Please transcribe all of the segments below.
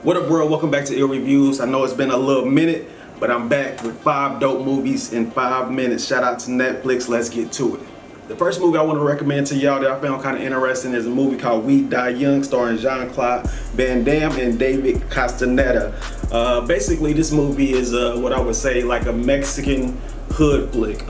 What up, world? Welcome back to Ill Reviews. I know it's been a little minute, but I'm back with 5 dope movies in 5 minutes. Shout out to Netflix. Let's get to it. The first movie I want to recommend to y'all that I found kind of interesting is a movie called We Die Young, starring Jean-Claude Van Damme and David Castaneda. Basically, this movie is what I would say like a Mexican hood flick.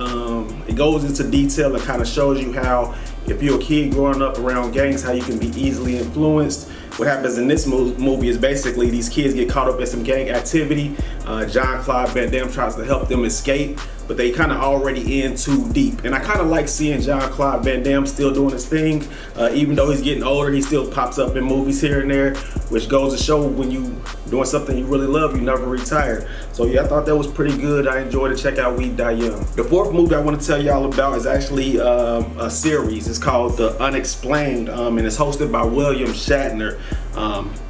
It goes into detail and kind of shows you how, if you're a kid growing up around gangs, how you can be easily influenced. What happens in this movie is basically these kids get caught up in some gang activity. Jean-Claude Van Damme tries to help them escape, but they kind of already in too deep. And I kind of like seeing Jean-Claude Van Damme still doing his thing. Even though he's getting older, he still pops up in movies here and there, which goes to show when you doing something you really love, you never retire. So yeah, I thought that was pretty good. I enjoyed it. Check out We Die Young. The fourth movie I want to tell y'all about is actually a series. It's called The Unexplained, and it's hosted by William Shatner.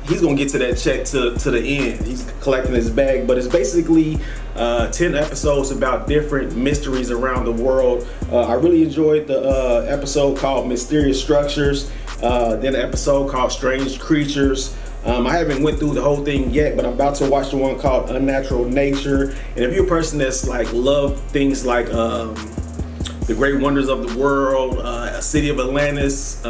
He's gonna get to that check to the end. He's collecting his bag, but it's basically 10 episodes about different mysteries around the world. I really enjoyed the episode called Mysterious Structures, then the episode called Strange Creatures. I haven't went through the whole thing yet, but I'm about to watch the one called Unnatural Nature. And if you're a person that's like love things like The Great Wonders of the World, City of Atlantis,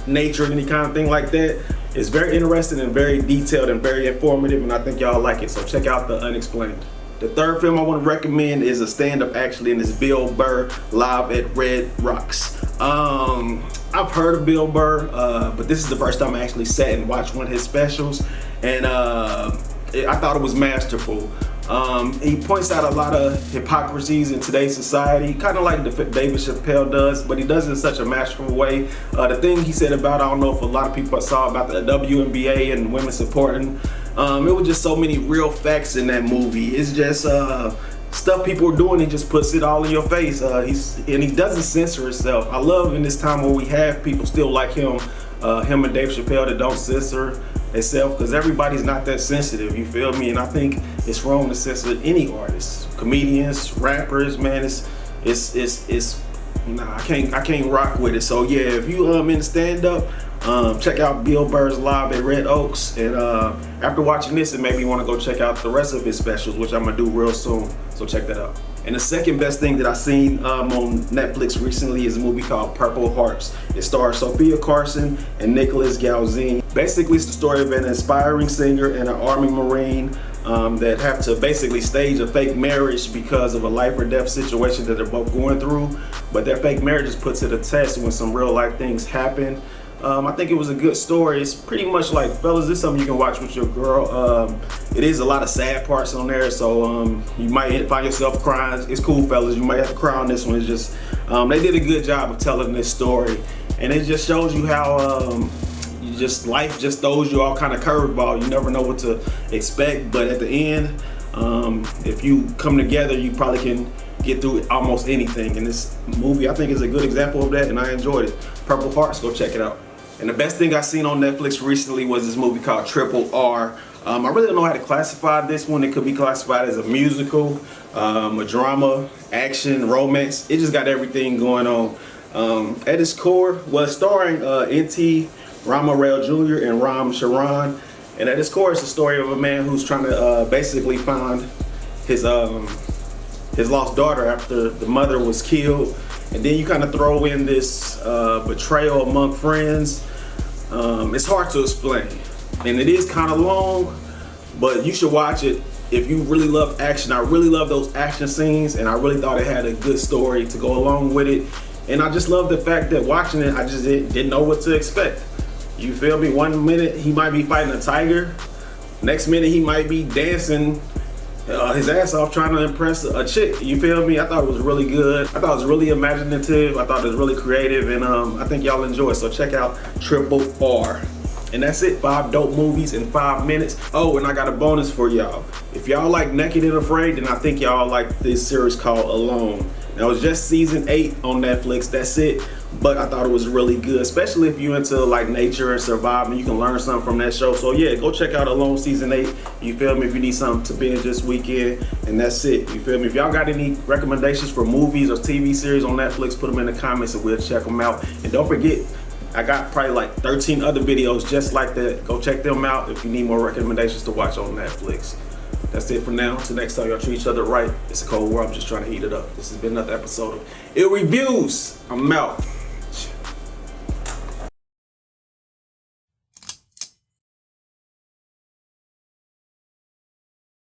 nature, any kind of thing like that, it's very interesting and very detailed and very informative, and I think y'all like it. So check out The Unexplained. The third film I want to recommend is a stand-up actually, and it's Bill Burr Live at Red Rocks. I've heard of Bill Burr, but this is the first time I actually sat and watched one of his specials, and I thought it was masterful. He points out a lot of hypocrisies in today's society, kind of like David Chappelle does, but he does it in such a masterful way. The thing he said about, I don't know if a lot of people saw about the WNBA and women supporting, it was just so many real facts in that movie. It's just stuff people are doing, he just puts it all in your face. He doesn't censor himself. I love in this time where we have people still like him and Dave Chappelle that don't censor itself, because everybody's not that sensitive, you feel me? And I think it's wrong to censor any artists, comedians, rappers, man. Nah, I can't rock with it. So yeah, if you in stand up, check out Bill Burr's Live at Red Oaks, and after watching this, it made me want to go check out the rest of his specials, which I'm gonna do real soon. So check that out. And the second best thing that I seen on Netflix recently is a movie called Purple Hearts. It stars Sophia Carson and Nicholas Galzine. Basically, it's the story of an inspiring singer and an Army Marine that have to basically stage a fake marriage because of a life or death situation that they're both going through. But their fake marriage just puts it to the test when some real life things happen. I think it was a good story. It's pretty much like, fellas, this is something you can watch with your girl. It is a lot of sad parts on there, so you might find yourself crying. It's cool, fellas. You might have to cry on this one. It's just, they did a good job of telling this story. And it just shows you how life just throws you all kind of curveball. You never know what to expect, but at the end, if you come together, you probably can get through almost anything. And this movie, I think, is a good example of that, and I enjoyed it. Purple Hearts, go check it out. And the best thing I seen on Netflix recently was this movie called Triple R. I really don't know how to classify this one. It could be classified as a musical, a drama, action, romance. It just got everything going on. At its core, was starring N.T. Ramarel Jr. and Ram Charan. And at its core, it's the story of a man who's trying to basically find his lost daughter after the mother was killed. And then you kind of throw in this betrayal among friends. It's hard to explain, and it is kind of long, but you should watch it if you really love action. I really love those action scenes, and I really thought it had a good story to go along with it. And I just love the fact that watching it, I just didn't know what to expect. You feel me? One minute he might be fighting a tiger, next minute he might be dancing his ass off trying to impress a chick. You feel me? I thought it was really good. I thought it was really imaginative. I thought it was really creative, and I think y'all enjoy it. So check out Triple R. And that's it, 5 dope movies in 5 minutes. Oh, and I got a bonus for y'all. If y'all like Naked and Afraid, then I think y'all like this series called Alone. Now, it's just season 8 on Netflix, that's it. But I thought it was really good, especially if you're into like nature and surviving. You can learn something from that show. So yeah, go check out Alone season 8. You feel me? If you need something to binge this weekend, and that's it. You feel me? If y'all got any recommendations for movies or TV series on Netflix, put them in the comments and we'll check them out. And don't forget, I got probably like 13 other videos just like that. Go check them out if you need more recommendations to watch on Netflix. That's it for now. Until next time, y'all treat each other right. It's a cold world. I'm just trying to heat it up. This has been another episode of Ill Reviews. I'm out.